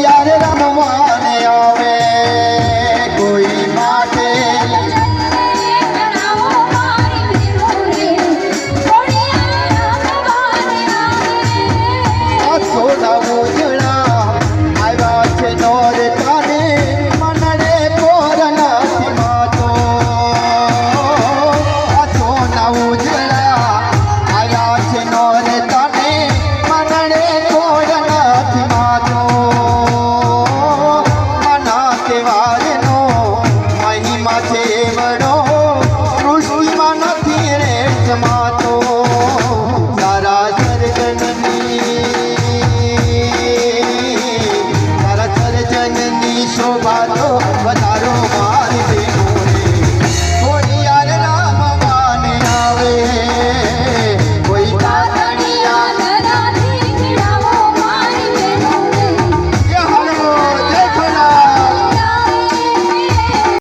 યાર રમવાને આવે કોઈ માટે થોડા ઉજળા આવ્યા છે નોર તાને મનડે કોર નથી માતો થોડા ઉજળા આવ્યા છે નોર તાને મનડે કોર નથી માતો મના તહેવારનો મહિમા છે વડો સૃષ્ટિમાં નથી રે જમાતો સારા સર્જનની શોભા તો